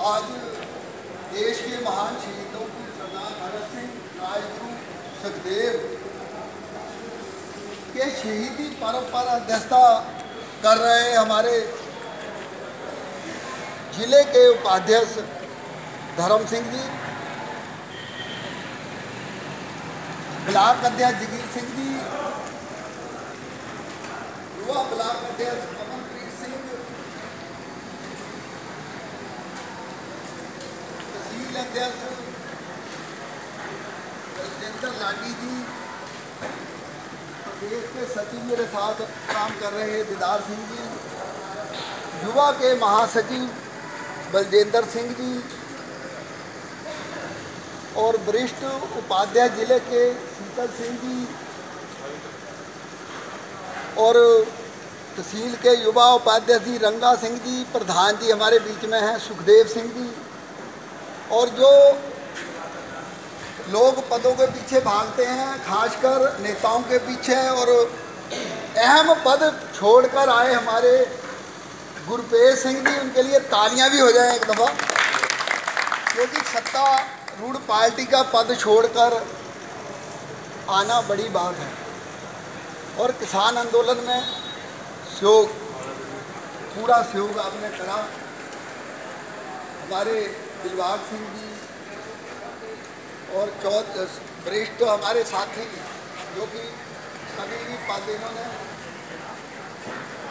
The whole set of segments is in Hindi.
आज देश के महान शहीदों की सरदार भगत सिंह, राजगुरु सुखदेव के शहीदी पर्व पर अध्यक्षता कर रहे हमारे जिले के उपाध्यक्ष धर्म सिंह जी, ब्लॉक अध्यक्ष जगीर सिंह जी, युवा ब्लॉक अध्यक्ष अमनप्रीत सिंह, तहसील अध्यक्ष बलजिंदर लाडी जी, प्रदेश के सचिव मेरे साथ काम कर रहे हैं दीदार सिंह जी, युवा के महासचिव बलजिंदर सिंह जी और वरिष्ठ उपाध्यक्ष जिले के शीतल सिंह जी और तहसील के युवा उपाध्यक्ष जी रंगा सिंह जी, प्रधान जी हमारे बीच में हैं सुखदेव सिंह जी, और जो लोग पदों के पीछे भागते हैं खासकर नेताओं के पीछे और अहम पद छोड़कर आए हमारे गुरपेश सिंह जी, उनके लिए तालियां भी हो जाएं एक दफ़ा, क्योंकि सत्तारूढ़ पार्टी का पद छोड़कर आना बड़ी बात है। और किसान आंदोलन में पूरा सहयोग आपने करा। हमारे दिलबाग सिंह जी और वरिष्ठ हमारे साथी जो कि कभी भी पद इन्होंने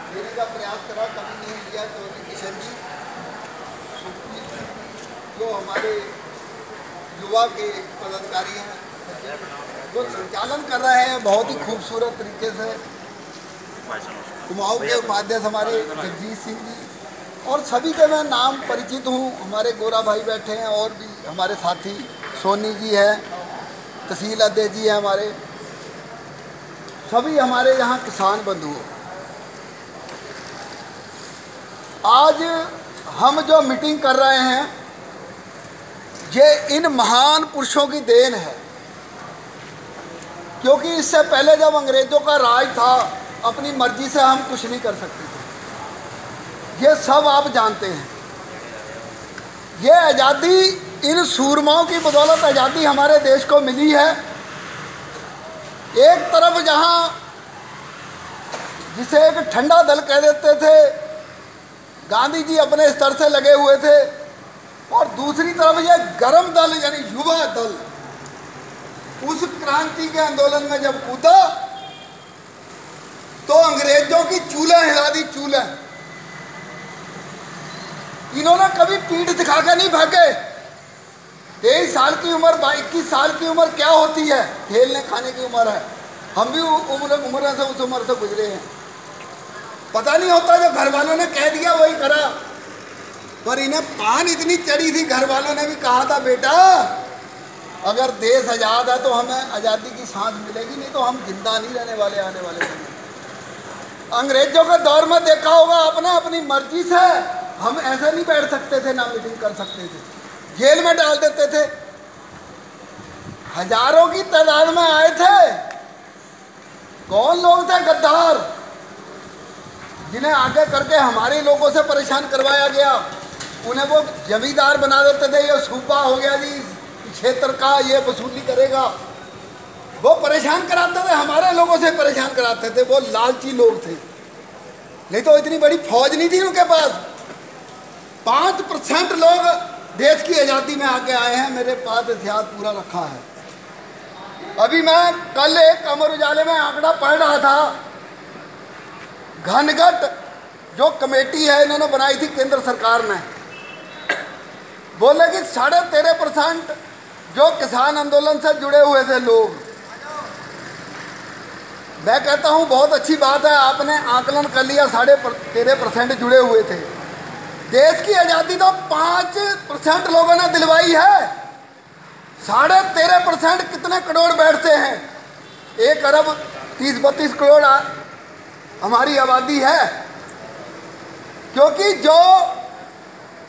लेने का प्रयास करा, कभी नहीं लिया, चौधरी किशन जी, जो हमारे युवा के पदाधिकारी हैं, जो संचालन कर रहे हैं बहुत ही खूबसूरत तरीके से। कुमाऊं के उपाध्यक्ष हमारे जगजीत सिंह जी और सभी के मैं नाम परिचित हूँ। हमारे गोरा भाई बैठे हैं और भी हमारे साथी सोनी जी है, तहसील अध्यक्ष जी हैं हमारे, सभी हमारे यहाँ किसान बंधु। आज हम जो मीटिंग कर रहे हैं ये इन महान पुरुषों की देन है, क्योंकि इससे पहले जब अंग्रेजों का राज था अपनी मर्जी से हम कुछ नहीं कर सकते थे, ये सब आप जानते हैं। ये आज़ादी इन सूरमाओं की बदौलत आज़ादी हमारे देश को मिली है। एक तरफ जहां जिसे एक ठंडा दल कह देते थे, गांधी जी अपने स्तर से लगे हुए थे, और दूसरी तरफ ये गर्म दल यानी युवा दल उस क्रांति के आंदोलन में जब कूदा तो अंग्रेजों की चूल्हे हिला दी। चूल्हे इन्होंने कभी पीठ दिखा के नहीं भागे। 23 साल की उम्र 21 साल की उम्र क्या होती है, खेलने खाने की उम्र है। हम भी उम्र से उस उम्र से गुजरे हैं। पता नहीं होता, जो घर वालों ने कह दिया वही करा, पर इन्हें पान इतनी चढ़ी थी, घर वालों ने भी कहा था बेटा अगर देश आज़ाद है तो हमें आज़ादी की सांस मिलेगी, नहीं तो हम जिंदा नहीं रहने वाले आने वाले समय। अंग्रेजों के दौर में देखा होगा अपना अपनी मर्जी से हम ऐसे नहीं बैठ सकते थे, ना मीटिंग कर सकते थे, जेल में डाल देते थे। हजारों की तादाद में आए थे। कौन लोग थे? गद्दार, जिन्हें आगे करके हमारे लोगों से परेशान करवाया गया। उन्हें वो जमींदार बना देते थे, ये सूबा हो गया जी क्षेत्र का, ये वसूली करेगा। वो परेशान कराते थे, हमारे लोगों से परेशान कराते थे। वो लालची लोग थे, नहीं तो इतनी बड़ी फौज नहीं थी उनके पास। 5% लोग देश की आज़ादी में आके आए हैं। मेरे पास इतिहास पूरा रखा है। अभी मैं कल एक अमर उजाले में आंकड़ा पढ़ रहा था, घनघट जो कमेटी है इन्होंने बनाई थी केंद्र सरकार ने, बोले कि 13.5% जो किसान आंदोलन से जुड़े हुए थे लोग। मैं कहता हूं बहुत अच्छी बात है, आपने आकलन कर लिया, 13.5% जुड़े हुए थे। देश की आज़ादी तो 5% लोगों ने दिलवाई है। 13.5% कितने करोड़ बैठते हैं? 1 अरब 30-32 करोड़ हमारी आबादी है। क्योंकि जो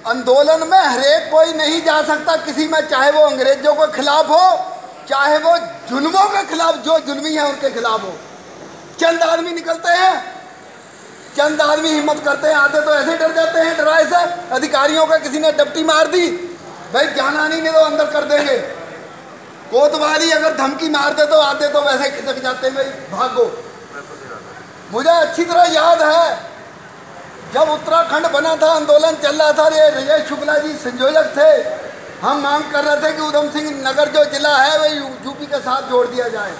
आंदोलन में हरेक कोई नहीं जा सकता किसी में, चाहे वो अंग्रेजों के खिलाफ हो, चाहे वो जुल्मों के खिलाफ, जो जुल्मी है उनके खिलाफ हो। चंद आदमी निकलते हैं, चंद आदमी हिम्मत करते हैं, आते तो ऐसे डर जाते हैं डराए से। अधिकारियों का किसी ने डपटी मार दी, भाई ज्ञानानी ने तो अंदर कर देंगे। कोतवाली अगर धमकी मारते तो आते तो वैसे खिसक जाते, भाई भागो। मुझे अच्छी तरह याद है जब उत्तराखंड बना था, आंदोलन चल रहा था, ये विजय शुक्ला जी संयोजक थे। हम मांग कर रहे थे कि उधम सिंह नगर जो जिला है वह यूपी के साथ जोड़ दिया जाए,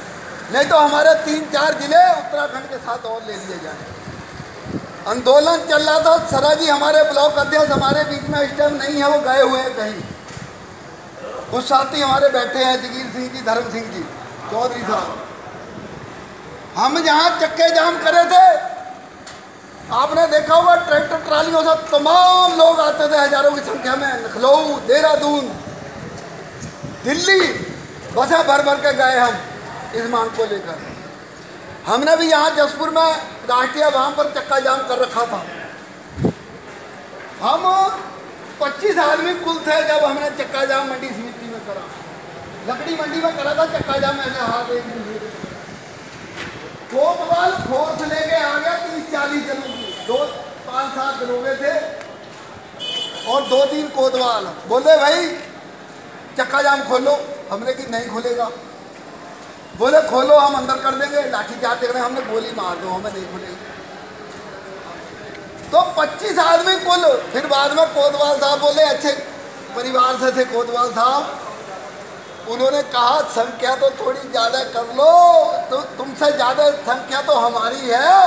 नहीं तो हमारे 3-4 जिले उत्तराखंड के साथ और ले लिए जाए। आंदोलन चल रहा था। सरा जी हमारे ब्लॉक अध्यक्ष हमारे बीच में इस टाइम नहीं है, वो गए हुए हैं कहीं। कुछ साथी हमारे बैठे हैं, जगीर सिंह जी, धर्म सिंह जी, चौधरी साहब। हम जहाँ चक्के जाम करे थे, आपने देखा होगा ट्रैक्टर ट्रालियों से तमाम लोग आते थे हजारों की संख्या में। लखनऊ, देहरादून, दिल्ली बसें भर भर के गए हम इस मांग को लेकर। हमने भी यहाँ जसपुर में राष्ट्रीय वहाँ पर चक्का जाम कर रखा था। हम 25 आदमी कुल थे जब हमने चक्का जाम मंडी समिति में करा, लकड़ी मंडी में करा था चक्का जाम। ऐसे हाथ एक कोतवाल फोर्स लेके आ गया 30-40 जनों की, 2-5-7 दरोगे थे और 2-3 कोतवाल। बोले भाई चक्का जाम खोलो। हमने कि नहीं खुलेगा। बोले खोलो, हम अंदर कर देंगे। लाठी चार्ज कर रहे, हमने गोली मार दो, हमें नहीं खुलेगा। तो 25 आदमी कुल। फिर बाद में कोतवाल साहब बोले, अच्छे परिवार से थे कोतवाल साहब, उन्होंने कहा संख्या तो थोड़ी ज़्यादा कर लो, तो तुमसे ज़्यादा संख्या तो हमारी है,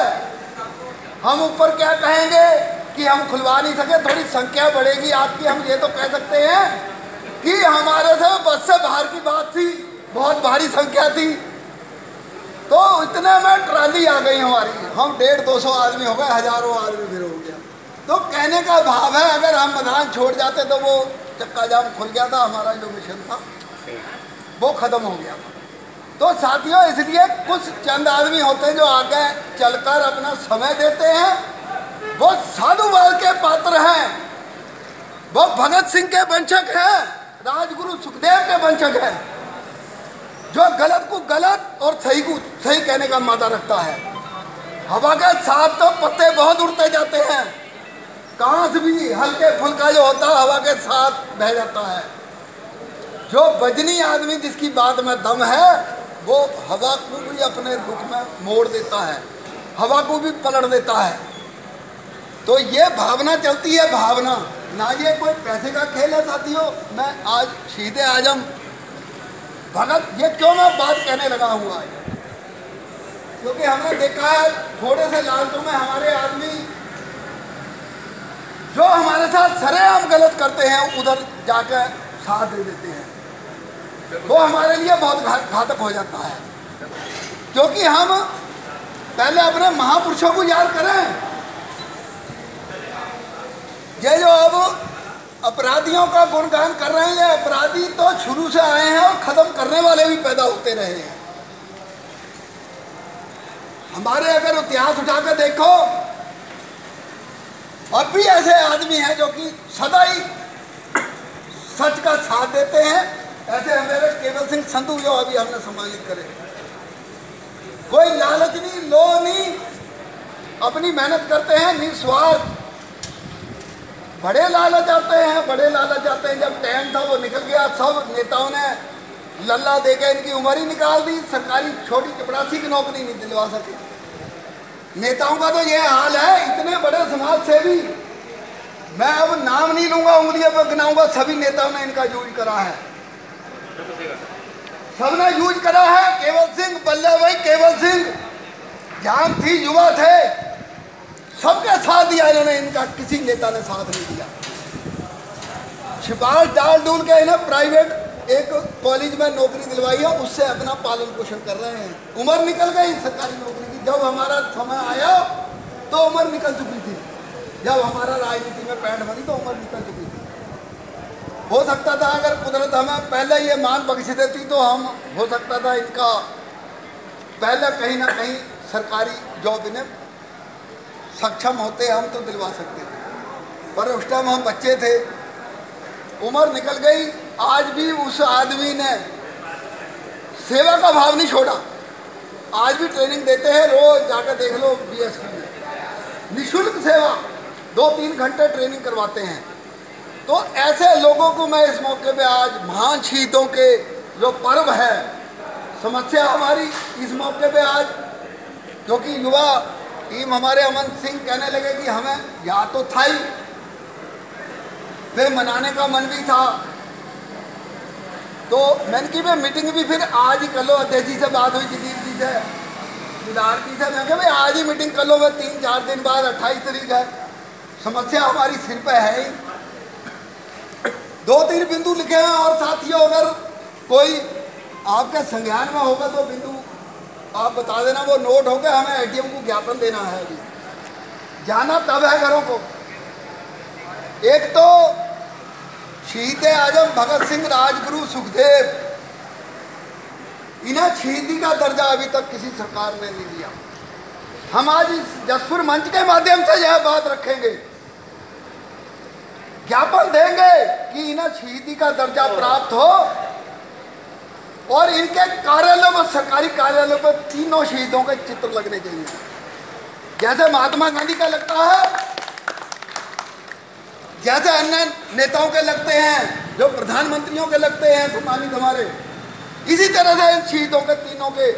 हम ऊपर क्या कहेंगे कि हम खुलवा नहीं सके, थोड़ी संख्या बढ़ेगी आपकी। हम ये तो कह सकते हैं कि हमारे से बस से बाहर की बात थी, बहुत भारी संख्या थी। तो इतने में ट्राली आ गई हमारी, हम 150-200 आदमी हो गए, हजारों आदमी फिर हो गया। तो कहने का भाव है अगर हम मैदान छोड़ जाते तो वो चक्का जाम खुल गया था, हमारा जो मिशन था वो खत्म हो गया। तो साथियों, इसलिए कुछ चंद आदमी होते हैं जो आगे चलकर अपना समय देते हैं, वो साधुवाद के पात्र हैं, वो भगत सिंह के वंशक हैं, राजगुरु सुखदेव के वंशक हैं, जो गलत को गलत और सही को सही कहने का मादा रखता है। हवा के साथ तो पत्ते बहुत उड़ते जाते हैं, कांस भी हल्के फुल्का जो होता है हवा के साथ बह जाता है। जो वजनी आदमी जिसकी बात में दम है, वो हवा को भी अपने रुख में मोड़ देता है, हवा को भी पलट देता है। तो ये भावना चलती है, भावना ना, ये कोई पैसे का खेल है साथियों। मैं आज सीधे आजम भगत, ये क्यों मैं बात कहने लगा हुआ है, क्योंकि हमने देखा है थोड़े से लालचों में हमारे आदमी जो हमारे साथ सरेआम गलत करते हैं उधर जाकर साथ दे देते हैं। वो हमारे लिए बहुत घातक हो जाता है, क्योंकि हम पहले अपने महापुरुषों को याद करें। ये जो अब अपराधियों का गुणगान कर रहे हैं, ये अपराधी तो शुरू से आए हैं और खत्म करने वाले भी पैदा होते रहे हैं। हमारे अगर इतिहास उठाकर देखो, अब भी ऐसे आदमी हैं जो कि सदा ही सच का साथ देते हैं। ऐसे हमारे केवल सिंह संधू जो अभी हमने सम्मानित करे, कोई लालच नहीं, लोभ नहीं, अपनी मेहनत करते हैं निस्वार्थ। बड़े लालच आते हैं, बड़े लालच आते हैं। जब टाइम था वो निकल गया, सब नेताओं ने लल्ला देके इनकी उम्र ही निकाल दी, सरकारी छोटी चपरासी की नौकरी नहीं दिलवा सके। नेताओं का तो ये हाल है। इतने बड़े समाज सेवी, मैं अब नाम नहीं लूंगा, उंगलियों पर गिनाऊंगा, सभी नेताओं ने इनका यूज करा है, सबने यूज करा है। केवल सिंह, बल्लभ भाई केवल सिंह, जान थी, युवा थे, सबके साथ दिया इन्होंने, इनका किसी नेता ने साथ नहीं दिया। सिफारिश डाल डूल के इन्हें प्राइवेट एक कॉलेज में नौकरी दिलवाई है, उससे अपना पालन पोषण कर रहे हैं। उम्र निकल गई सरकारी नौकरी की। जब हमारा समय आया तो उम्र निकल चुकी थी, जब हमारा राजनीति में पैंठ बनी तो उम्र निकल चुकी थी। हो सकता था अगर कुदरत हमें पहले ये मान बख्श देती तो हम, हो सकता था इनका पहले कहीं ना कहीं सरकारी जॉब इन्हें सक्षम होते, हम तो दिलवा सकते थे। पर उस टाइम हम बच्चे थे, उम्र निकल गई। आज भी उस आदमी ने सेवा का भाव नहीं छोड़ा, आज भी ट्रेनिंग देते हैं। रोज जाकर देख लो बीएसपी में निःशुल्क सेवा, 2-3 घंटे ट्रेनिंग करवाते हैं। तो ऐसे लोगों को मैं इस मौके पे आज महान शहीदों के जो पर्व है, समस्या हमारी इस मौके पे आज, क्योंकि युवा टीम हमारे अमन सिंह कहने लगे कि हमें याद तो था ही, फिर मनाने का मन भी था, तो मैंने की भाई मीटिंग भी फिर आज ही कर लो। अध्यक्ष जी से बात हुई, जगीर जी से, दिदार जी से, मैं भाई आज ही मीटिंग कर लो। मैं 3-4 दिन बाद 28 तारीख है, समस्या हमारी सिर पे है ही। 2-3 बिंदु लिखे हैं और साथियों अगर कोई आपके संज्ञान में होगा तो बिंदु आप बता देना, वो नोट हो गया। हमें एडीएम को ज्ञापन देना है, अभी जाना तब है घरों को। एक तो शहीद आजम भगत सिंह, राजगुरु सुखदेव, इन्हें शहीदी का दर्जा अभी तक किसी सरकार ने नहीं दिया। हम आज इस जसपुर मंच के माध्यम से यह बात रखेंगे, ज्ञापन देंगे कि इन्हें शहीदी का दर्जा प्राप्त हो और इनके कार्यालयों में, सरकारी कार्यालयों पर तीनों शहीदों के चित्र लगने चाहिए, जैसे महात्मा गांधी का लगता है, जैसे अन्य नेताओं के लगते हैं, जो प्रधानमंत्रियों के लगते हैं सम्मानित हमारे, इसी तरह से इन शहीदों के तीनों के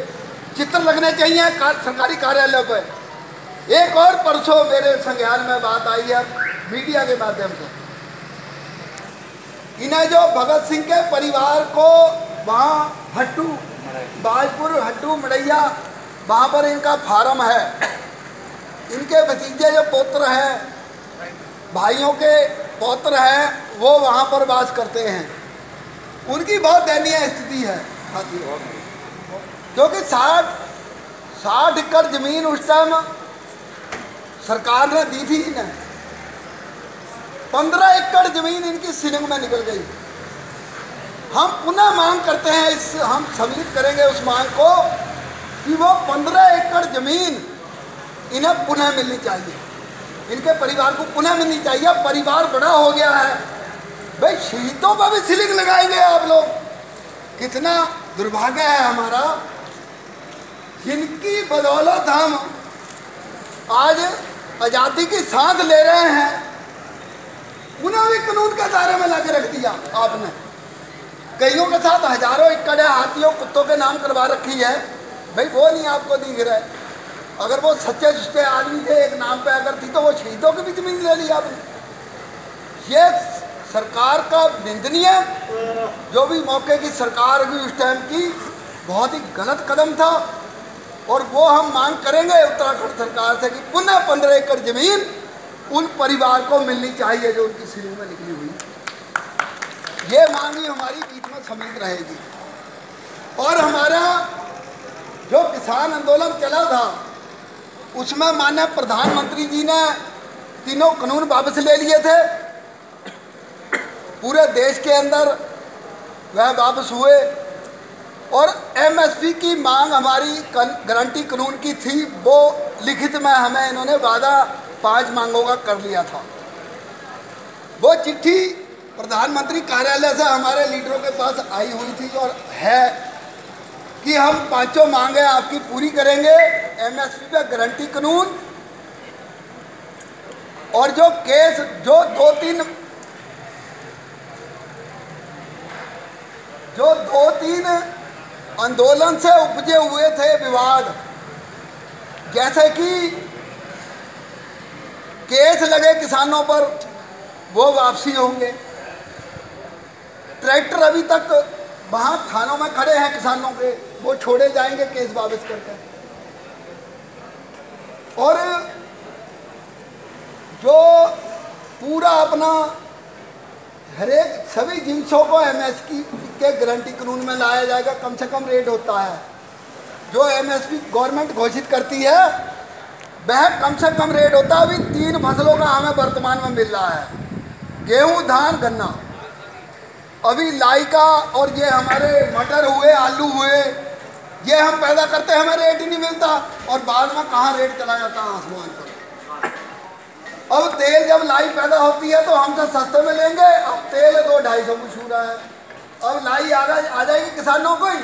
चित्र लगने चाहिए सरकारी कार्यालयों पर। एक और परसों मेरे संज्ञान में बात आई है मीडिया के माध्यम से, इन्हें जो भगत सिंह के परिवार को वहाँ हट्टू, बाजपुर हट्टू मड़ैया, वहाँ पर इनका फार्म है, इनके भतीजे जो पौत्र हैं, भाइयों के पौत्र हैं, वो वहाँ पर वास करते हैं। उनकी बहुत दयनीय स्थिति है साथियों, क्योंकि 60 एकड़ जमीन उस टाइम सरकार ने दी थी इन्हें, 15 एकड़ जमीन इनकी सीलिंग में निकल गई। हम पुनः मांग करते हैं, इस हम सम्मिलित करेंगे उस मांग को कि वो 15 एकड़ जमीन इन्हें पुनः मिलनी चाहिए, इनके परिवार को पुनः मिलनी चाहिए। परिवार बड़ा हो गया है भाई, शहीदों पर भी सीलिंग लगाएंगे आप लोग, कितना दुर्भाग्य है हमारा, जिनकी बदौलत हम आज आज़ादी की सांस ले रहे हैं, उन्हें भी कानून के दायरे में लाके रख दिया आपने। कईयों के साथ हजारों एकड़ हाथियों कुत्तों के नाम करवा रखी है भाई, वो नहीं आपको दिख रहा है। अगर वो सच्चे सुच्चे आदमी थे, एक नाम पे अगर थी, तो वो शहीदों की भी जमीन ले ली आपने। ये सरकार का निंदनीय, जो भी मौके की सरकार हुई उस टाइम की, बहुत ही गलत कदम था। और वो हम मांग करेंगे उत्तराखंड सरकार से कि पुनः 15 एकड़ जमीन उन परिवार को मिलनी चाहिए जो उनकी सीलिंग में निकली हुई। ये मांग ही हमारी बीच में सम्मिलित रहेगी। और हमारा जो किसान आंदोलन चला था, उसमें माननीय प्रधानमंत्री जी ने तीनों कानून वापस ले लिए थे, पूरे देश के अंदर वह वापस हुए। और एमएसपी की मांग हमारी गारंटी कानून की थी, वो लिखित में हमें इन्होंने वादा 5 मांगों का कर लिया था। वो चिट्ठी प्रधानमंत्री कार्यालय से हमारे लीडरों के पास आई हुई थी और है कि हम 5 मांगे आपकी पूरी करेंगे, एमएसपी पे गारंटी कानून, और जो केस जो 2-3 आंदोलन से उपजे हुए थे विवाद, जैसे कि केस लगे किसानों पर, वो वापसी होंगे। ट्रैक्टर अभी तक वहाँ थानों में खड़े हैं किसानों के, वो छोड़े जाएंगे केस वापस करके। और जो पूरा अपना हर एक सभी जिनसों को एमएसपी के गारंटी कानून में लाया जाएगा। कम से कम रेट होता है जो एमएसपी गवर्नमेंट घोषित करती है, वह कम से कम रेट होता है। अभी 3 फसलों का हमें वर्तमान में मिल रहा है, गेहूं, धान, गन्ना। अभी लाई का और ये हमारे मटर हुए, आलू हुए, ये हम पैदा करते हैं, हमें रेट ही नहीं मिलता, और बाद में कहाँ रेट चला जाता है आसमान पर। अब तेल जब लाई पैदा होती है तो हमसे सस्ते में लेंगे, अब तेल 200-250 में छू रहा है। अब लाई आ जाएगी किसानों को ही,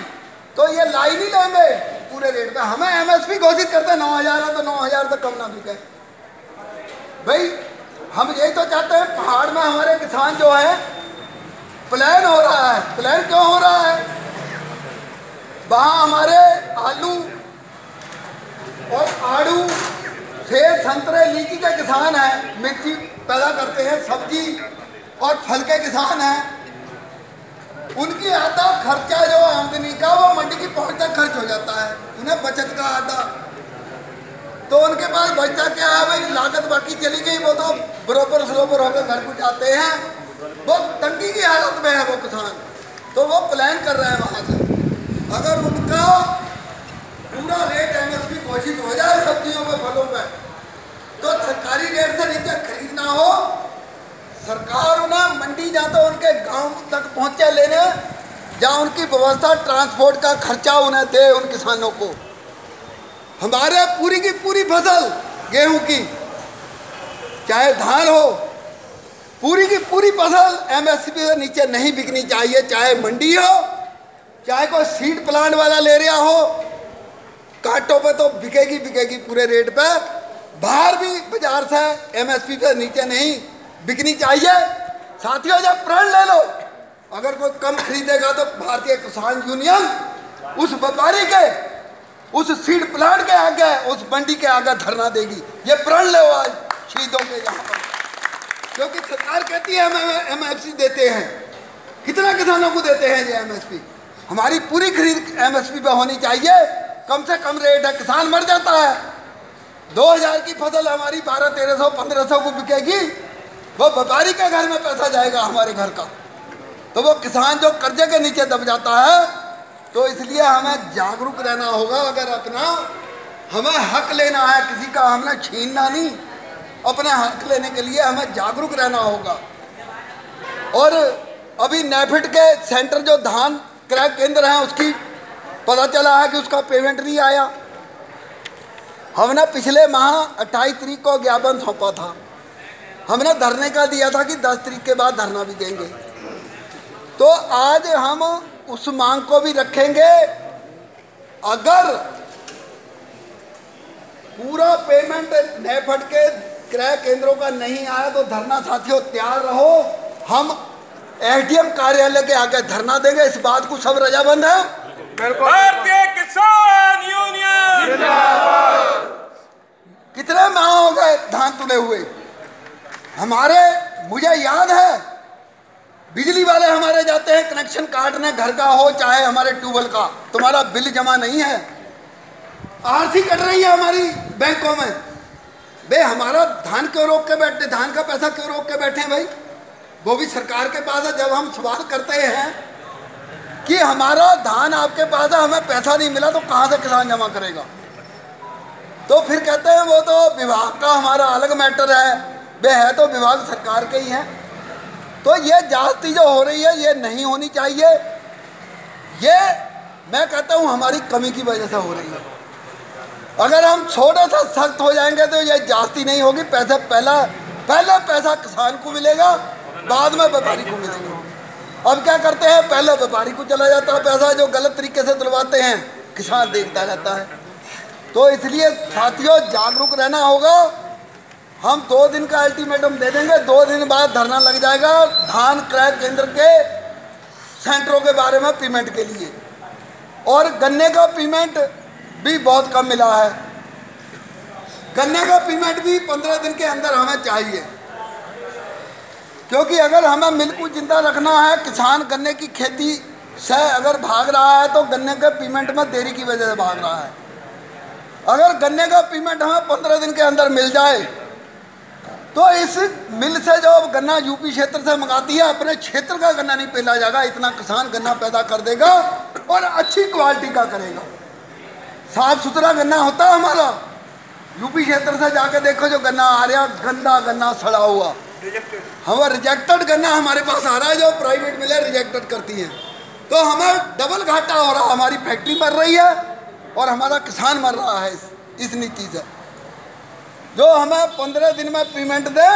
तो ये लाई नहीं लेंगे पूरे रेट पे। हमें एमएसपी घोषित करते हैं 9,000 है तो 9,000 से कम ना बिके भाई। हम यही तो चाहते हैं, पहाड़ में हमारे किसान जो है प्लान हो रहा है। प्लान क्यों हो रहा है? वहाँ हमारे आलू और आड़ू, सेब, संतरे, लीची के किसान हैं, मिर्ची पैदा करते हैं, सब्जी और फल के किसान हैं। उनकी आधा खर्चा जो आमदनी का वो मंडी की पहुंच तक खर्च हो जाता है, उन्हें बचत का आधा। तो उनके पास बचता क्या है भाई? लागत बाकी चली गई, वो तो बरोबर सरोबर होकर घर को जाते हैं। वो तंगी की हालत में है वो किसान। तो वो प्लान कर रहे हैं वहाँ से, अगर उनका पूरा रेट MSP घोषित हो जाए सब्जियों में, फलों में, तो सरकारी रेट से नीचे खरीदना हो, सरकार उन्हें मंडी जहाँ तो उनके गांव तक पहुँचे लेने, जहाँ उनकी व्यवस्था ट्रांसपोर्ट का खर्चा उन्हें दे उन किसानों को। हमारे पूरी की पूरी फसल गेहूं की, चाहे धान हो, पूरी की पूरी फसल MSP से नीचे नहीं बिकनी चाहिए। चाहे मंडी हो, चाहे कोई सीड प्लांट वाला ले रहा हो, कांटों पे तो बिकेगी बिकेगी पूरे रेट पे। बाहर भी बाजार से MSP से नीचे नहीं बिकनी चाहिए। साथियों, जब प्रण ले लो, अगर कोई कम खरीदेगा तो भारतीय किसान यूनियन उस व्यापारी के, उस सीड प्लांट के आगे, उस मंडी के आगे धरना देगी। ये प्रण लो आज शहीदों के यहाँ पर, क्योंकि सरकार कहती है हमें MSP देते हैं। कितना किसानों को देते हैं ये MSP? हमारी पूरी खरीद MSP पे होनी चाहिए। कम से कम रेट है, किसान मर जाता है। 2000 की फसल हमारी 1200, 1300, 1500 को बिकेगी, वो व्यापारी के घर में पैसा जाएगा हमारे घर का। तो वो किसान जो कर्जे के नीचे दब जाता है। तो इसलिए हमें जागरूक रहना होगा। अगर अपना हमें हक लेना है, किसी का हमने छीनना नहीं, अपने हक लेने के लिए हमें जागरूक रहना होगा। और अभी नेफेड के सेंटर जो धान क्रय केंद्र हैं, उसकी पता चला है कि उसका पेमेंट नहीं आया। हमने पिछले माह 28 तारीख को ज्ञापन सौंपा था। हमने धरने का दिया था कि 10 तारीख के बाद धरना भी देंगे। तो आज हम उस मांग को भी रखेंगे। अगर पूरा पेमेंट नेफेड के क्रय केंद्रों का नहीं आया तो धरना साथियों तैयार रहो। हम SDM कार्यालय के आगे धरना देंगे। इस बात को सब रजामंद है? भारतीय किसान यूनियन जिंदाबाद। कितने माह हो गए धान तुले हुए हमारे? मुझे याद है, बिजली वाले हमारे जाते हैं कनेक्शन काटने, घर का हो चाहे हमारे ट्यूबवेल का, तुम्हारा बिल जमा नहीं है, RC कट रही है हमारी बैंकों में। बे हमारा धान क्यों रोक के बैठे, धान का पैसा क्यों रोक के बैठे भाई? वो भी सरकार के पास है। जब हम सवाल करते हैं कि हमारा धान आपके पास है, हमें पैसा नहीं मिला, तो कहाँ से किसान जमा करेगा? तो फिर कहते हैं वो तो विभाग का हमारा अलग मैटर है। वे है तो विभाग सरकार के ही हैं। तो ये जाति जो हो रही है ये नहीं होनी चाहिए। ये मैं कहता हूँ हमारी कमी की वजह से हो रही है। अगर हम थोड़ा सा सख्त हो जाएंगे तो ये जाति नहीं होगी। पैसा पहले पैसा किसान को मिलेगा, बाद में व्यापारी को मिलेगा। अब क्या करते हैं, पहले व्यापारी को चला जाता है पैसा, जो गलत तरीके से दिलवाते हैं, किसान देखता रहता है। तो इसलिए साथियों जागरूक रहना होगा। हम 2 दिन का अल्टीमेटम दे देंगे, 2 दिन बाद धरना लग जाएगा धान क्रय केंद्र के सेंटरों के बारे में पेमेंट के लिए। और गन्ने का पेमेंट भी बहुत कम मिला है। गन्ने का पेमेंट भी 15 दिन के अंदर हमें चाहिए, क्योंकि अगर हमें मिल को जिंदा रखना है, किसान गन्ने की खेती से अगर भाग रहा है तो गन्ने के पेमेंट में देरी की वजह से भाग रहा है। अगर गन्ने का पेमेंट हमें 15 दिन के अंदर मिल जाए तो इस मिल से जो गन्ना यूपी क्षेत्र से मंगाती है, अपने क्षेत्र का गन्ना नहीं पेला जाएगा। इतना किसान गन्ना पैदा कर देगा और अच्छी क्वालिटी का करेगा। साफ सुथरा गन्ना होता है हमारा। यूपी क्षेत्र से जाके देखो जो गन्ना आ रहा, गंदा गन्ना सड़ा हुआ, हमें रिजेक्टेड गन्ना हमारे पास आ रहा है, जो प्राइवेट मिलें रिजेक्टेड करती हैं। तो हमें डबल घाटा हो रहा है। हमारी फैक्ट्री मर रही है और हमारा किसान मर रहा है इस नीति से। जो हमें 15 दिन में पेमेंट दे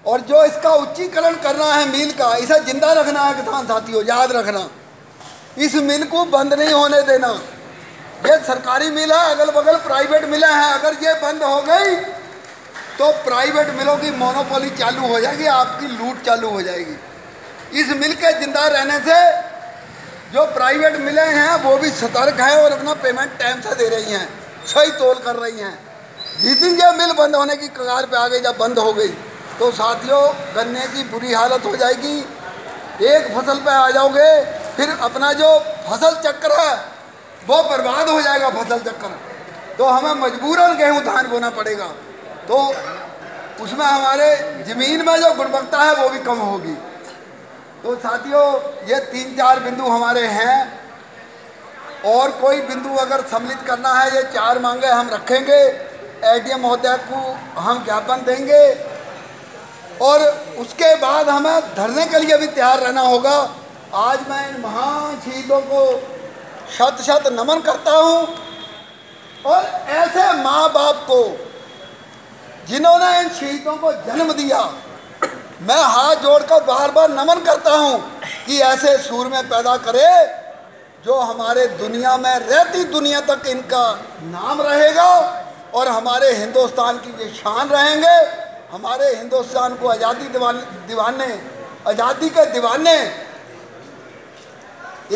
और जो इसका उच्चीकरण करना है मिल का, इसे जिंदा रखना है किसान साथियों, याद रखना। इस मिल को बंद नहीं होने देना। ये सरकारी मिल है, अगल बगल प्राइवेट मिलें हैं। अगर ये बंद हो गई तो प्राइवेट मिलों की मोनोपोली चालू हो जाएगी, आपकी लूट चालू हो जाएगी। इस मिल के जिंदा रहने से जो प्राइवेट मिलें हैं वो भी सतर्क हैं और अपना पेमेंट टाइम से दे रही हैं, सही तोल कर रही हैं। जिस दिन ये मिल बंद होने की कगार पे आ गई, जब बंद हो गई तो साथियों गन्ने की बुरी हालत हो जाएगी। एक फसल पे आ जाओगे, फिर अपना जो फसल चक्र है वो बर्बाद हो जाएगा फसल चक्र। तो हमें मजबूरन गेहूँ धान बोना पड़ेगा, तो उसमें हमारे ज़मीन में जो गुणवत्ता है वो भी कम होगी। तो साथियों ये 3-4 बिंदु हमारे हैं, और कोई बिंदु अगर सम्मिलित करना है, ये 4 मांगे हम रखेंगे, एडीएम महोदय को हम ज्ञापन देंगे, और उसके बाद हमें धरने के लिए भी तैयार रहना होगा। आज मैं इन महान शहीदों को शत शत नमन करता हूँ, और ऐसे माँ बाप को जिन्होंने इन शहीदों को जन्म दिया, मैं हाथ जोड़कर बार बार नमन करता हूँ कि ऐसे सूरमे पैदा करे जो हमारे दुनिया में रहती दुनिया तक इनका नाम रहेगा, और हमारे हिंदुस्तान की ये शान रहेंगे। हमारे हिंदुस्तान को आज़ादी दीवाने, आज़ादी के दीवाने।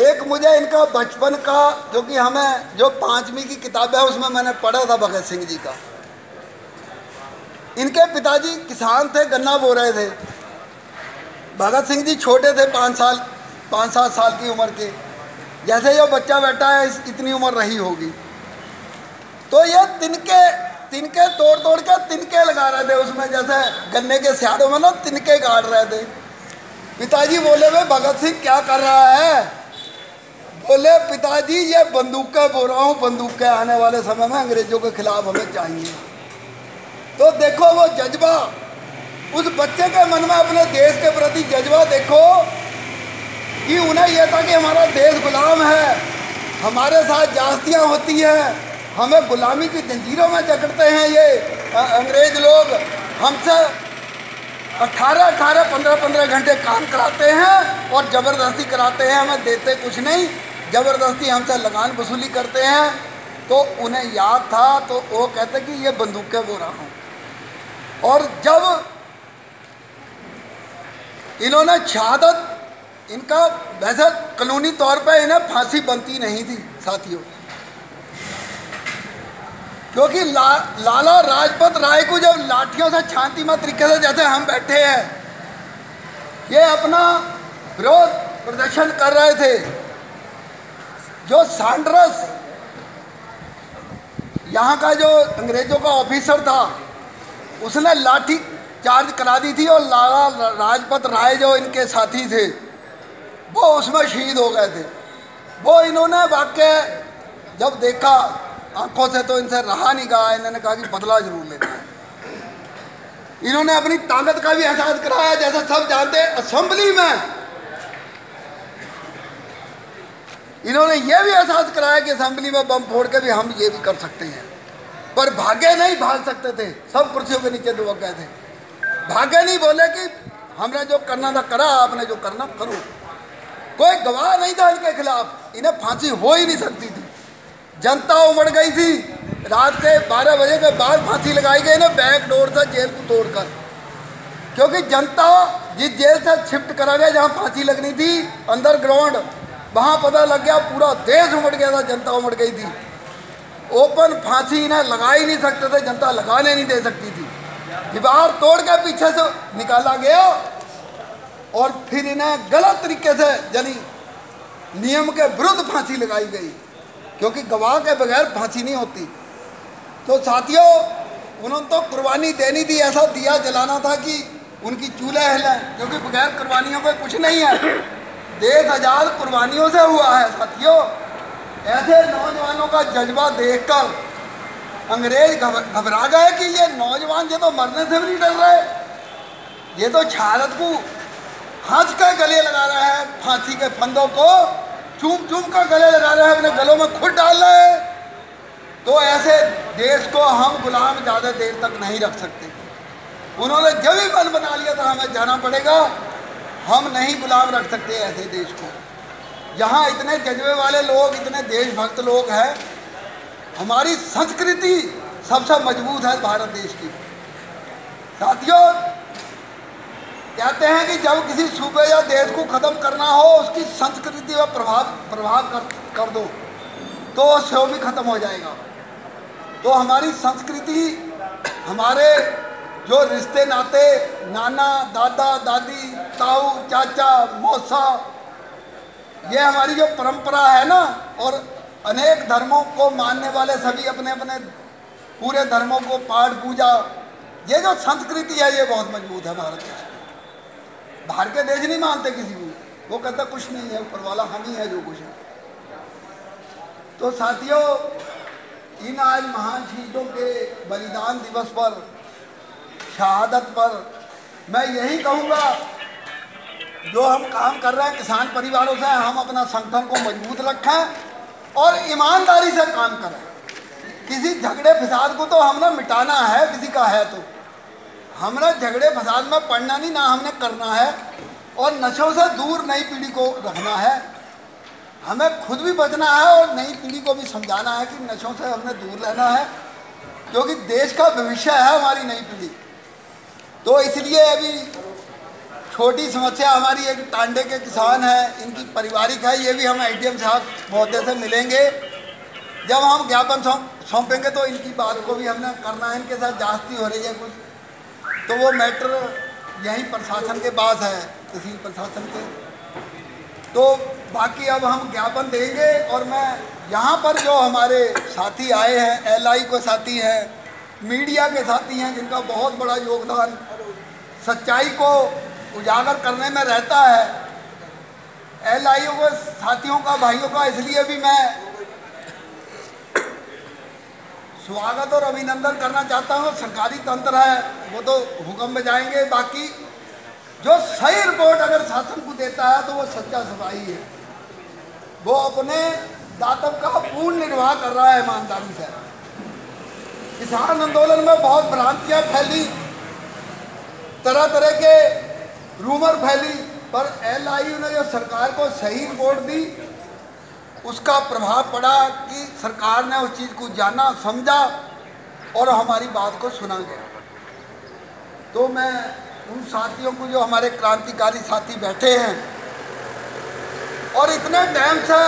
एक मुझे इनका बचपन का, जो कि हमें जो 5वीं की किताब है उसमें मैंने पढ़ा था भगत सिंह जी का। इनके पिताजी किसान थे, गन्ना बो रहे थे। भगत सिंह जी छोटे थे, 5-7 साल की उम्र के। जैसे जो बच्चा बैठा है इतनी उम्र रही होगी, तो ये तिनके तोड़ के तिनके लगा रहे थे उसमें, जैसे गन्ने के स्याड़ों में ना तिनके गाड़ रहे थे। पिताजी बोले भाई भगत सिंह क्या कर रहा है? बोले पिताजी ये बंदूकें बो रहा हूँ, बंदूकें आने वाले समय में अंग्रेजों के खिलाफ हमें चाहिए। तो देखो वो जज्बा उस बच्चे के मन में, अपने देश के प्रति जज्बा देखो कि उन्हें यह था कि हमारा देश गुलाम है, हमारे साथ जास्तियाँ होती हैं, हमें गुलामी की जंजीरों में जकड़ते हैं ये अंग्रेज लोग, हमसे 18-18, 15-15 घंटे काम कराते हैं और ज़बरदस्ती कराते हैं, हमें देते कुछ नहीं, ज़बरदस्ती हमसे लगान वसूली करते हैं। तो उन्हें याद था, तो वो कहते कि ये बंदूकें बो रहा हूँ। और जब इन्होंने शहादत, इनका वैसे कानूनी तौर पे इन्हें फांसी बनती नहीं थी साथियों, क्योंकि लाला लाजपत राय को जब लाठियों से शांतिमय तरीके से, जैसे हम बैठे हैं, ये अपना विरोध प्रदर्शन कर रहे थे, जो सैंडर्स यहाँ का जो अंग्रेजों का ऑफिसर था उसने लाठी चार्ज करा दी थी, और लाला लाजपत राय जो इनके साथी थे वो उसमें शहीद हो गए थे। वो इन्होंने वाक्य जब देखा आंखों से तो इनसे रहा नहीं गया, इन्होंने कहा कि बदला जरूर लेना है। इन्होंने अपनी ताकत का भी एहसास कराया, जैसे सब जानते हैं असेंबली में इन्होंने यह भी एहसास कराया कि असेंबली में बम फोड़ के भी हम ये भी कर सकते हैं, पर भागे नहीं, भाग सकते थे, सब कुर्सियों के नीचे दुबक गए थे, भागे नहीं, बोले कि हमने जो करना था करा, आपने जो करना करो। कोई गवाह नहीं था इनके खिलाफ, इन्हें फांसी हो ही नहीं सकती थी। जनता उमड़ गई थी, रात के 12 बजे के बाद फांसी लगाई गई ना, बैक डोर से जेल को तोड़कर, क्योंकि जनता जिस जेल से शिफ्ट करा गया जहाँ फांसी लगनी थी अंडरग्राउंड, वहाँ पता लग गया पूरा देश उमड़ गया था, जनता उमड़ गई थी। ओपन फांसी इन्हें लगा ही नहीं सकते थे, जनता लगाने नहीं दे सकती थी। दीवार तोड़ के पीछे से निकाला गया और फिर इन्हें गलत तरीके से, यानी नियम के विरुद्ध फांसी लगाई गई, क्योंकि गवाह के बगैर फांसी नहीं होती। तो साथियों उन्होंने तो कुर्बानी देनी थी, ऐसा दिया जलाना था कि उनकी चूल्हे हिलें, क्योंकि बगैर कुर्बानियों पे कुछ नहीं है। देश आज़ाद कुर्बानियों से हुआ है साथियों। ऐसे नौजवानों का जज्बा देखकर अंग्रेज घबरा गए कि ये नौजवान ये तो मरने से भी नहीं डर रहे, ये तो शहादत को हंस कर गले लगा रहे हैं, फांसी के फंदों को चूम चूम कर गले लगा रहे हैं, अपने गलों में खुद डाल रहे हैं। तो ऐसे देश को हम गुलाम ज़्यादा देर तक नहीं रख सकते। उन्होंने जब ही मन बना लिया था हमें जाना पड़ेगा, हम नहीं गुलाम रख सकते ऐसे देश को। यहाँ इतने जज्बे वाले लोग, इतने देशभक्त लोग हैं, हमारी संस्कृति सबसे मजबूत है भारत देश की। साथियों, कहते हैं कि जब किसी सूबे या देश को ख़त्म करना हो, उसकी संस्कृति पर प्रभाव कर दो तो वो भी ख़त्म हो जाएगा। तो हमारी संस्कृति, हमारे जो रिश्ते नाते, नाना दादा दादी, ताऊ चाचा मौसा, ये हमारी जो परंपरा है ना, और अनेक धर्मों को मानने वाले सभी अपने अपने पूरे धर्मों को पाठ पूजा, ये जो संस्कृति है ये बहुत मजबूत है भारत देश में। बाहर के देश नहीं मानते किसी को, वो कहता कुछ नहीं है, ऊपर वाला हम ही है जो कुछ है। तो साथियों, इन आज महान शहीदों के बलिदान दिवस पर, शहादत पर मैं यही कहूँगा, जो हम काम कर रहे हैं किसान परिवारों से, हम अपना संगठन को मजबूत रखें और ईमानदारी से काम करें। किसी झगड़े फसाद को तो हमने मिटाना है, किसी का है तो हमने झगड़े फसाद में पड़ना नहीं, ना हमने करना है। और नशों से दूर नई पीढ़ी को रखना है, हमें खुद भी बचना है और नई पीढ़ी को भी समझाना है कि नशों से हमने दूर रहना है, क्योंकि देश का भविष्य है हमारी नई पीढ़ी। तो इसलिए अभी छोटी समस्या हमारी एक टांडे के किसान हैं, इनकी पारिवारिक है, ये भी हम एडीएम साहब महोदय से मिलेंगे। जब हम ज्ञापन सौंपेंगे तो इनकी बात को भी हमने करना है, इनके साथ जांचती हो रही है कुछ, तो वो मैटर यहीं प्रशासन के पास है, तहसील प्रशासन के। तो बाकी अब हम ज्ञापन देंगे। और मैं यहाँ पर जो हमारे साथी आए हैं, एलआई को साथी हैं, मीडिया के साथी हैं, जिनका बहुत बड़ा योगदान सच्चाई को उजागर करने में रहता है, एलआईओ को साथियों का, भाइयों का, इसलिए भी मैं स्वागत और अभिनंदन करना चाहता हूँ। सरकारी तंत्र है, वो तो हुक्म में जाएंगे। बाकी जो सही रिपोर्ट अगर शासन को देता है तो वो सच्चा सिपाही है, वो अपने दायित्व का पूर्ण निर्वाह कर रहा है ईमानदारी से। किसान आंदोलन में बहुत भ्रांतियाँ फैली, तरह तरह के रूमर फैली, पर एलआईयू ने जो सरकार को सही रिपोर्ट दी, उसका प्रभाव पड़ा कि सरकार ने उस चीज़ को जाना, समझा और हमारी बात को सुना गया। तो मैं उन साथियों को, जो हमारे क्रांतिकारी साथी बैठे हैं और इतने टाइम से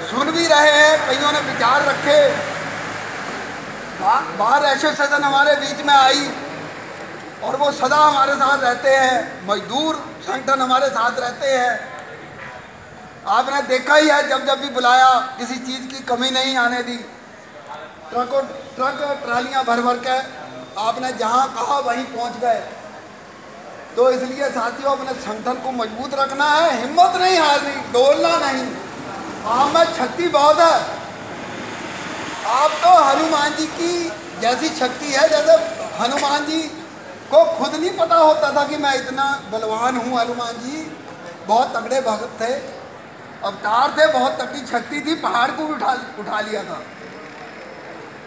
सुन भी रहे हैं, कईयों ने विचार रखे, बार एसोसिएशन हमारे बीच में आई और वो सदा हमारे साथ रहते हैं, मजदूर संगठन हमारे साथ रहते हैं। आपने देखा ही है, जब जब भी बुलाया किसी चीज़ की कमी नहीं आने दी, ट्रक ट्रालियाँ भर भर के आपने जहाँ कहा वहीं पहुँच गए। तो इसलिए साथियों, अपने संगठन को मजबूत रखना है, हिम्मत नहीं हारनी, डोलना नहीं। आप में शक्ति बहुत है, आप तो हनुमान जी की जैसी शक्ति है, जैसे हनुमान जी को खुद नहीं पता होता था कि मैं इतना बलवान हूँ। हनुमान जी बहुत तगड़े भक्त थे, अवतार थे, बहुत तगड़ी शक्ति थी, पहाड़ को भी उठा लिया था।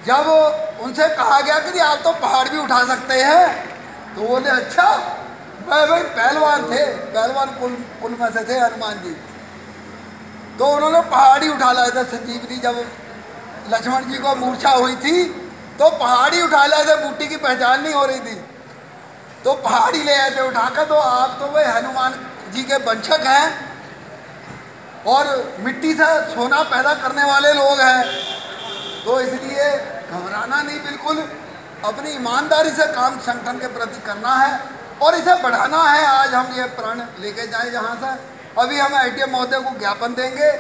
जब उनसे कहा गया कि आप तो पहाड़ भी उठा सकते हैं, तो बोले अच्छा, भाई पहलवान थे, पहलवान कुल में से थे हनुमान जी। तो उन्होंने पहाड़ी उठा लाया था। संजीवनी जब लक्ष्मण जी को मूर्छा हुई थी तो पहाड़ी उठा लाए थे, बूटी की पहचान नहीं हो रही थी तो पहाड़ी ले आए थे उठाकर। तो आप तो वे हनुमान जी के वंशक हैं और मिट्टी से सोना पैदा करने वाले लोग हैं। तो इसलिए घबराना नहीं, बिल्कुल अपनी ईमानदारी से काम संगठन के प्रति करना है और इसे बढ़ाना है। आज हम ये प्रण लेके जाए जहाँ से, अभी हम एडीएम महोदय को ज्ञापन देंगे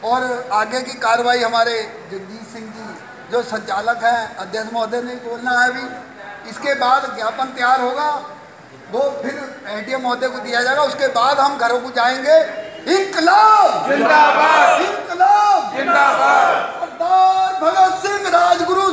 और आगे की कार्रवाई हमारे जगदीश सिंह जी जो संचालक हैं, अध्यक्ष महोदय ने बोलना है अभी। इसके बाद ज्ञापन तैयार होगा, वो फिर एडीएम महोदय को दिया जाएगा। उसके बाद हम घरों को जाएंगे। इंकलाब जिंदाबाद, इंकलाब जिंदाबाद, सरदार भगत सिंह राजगुरु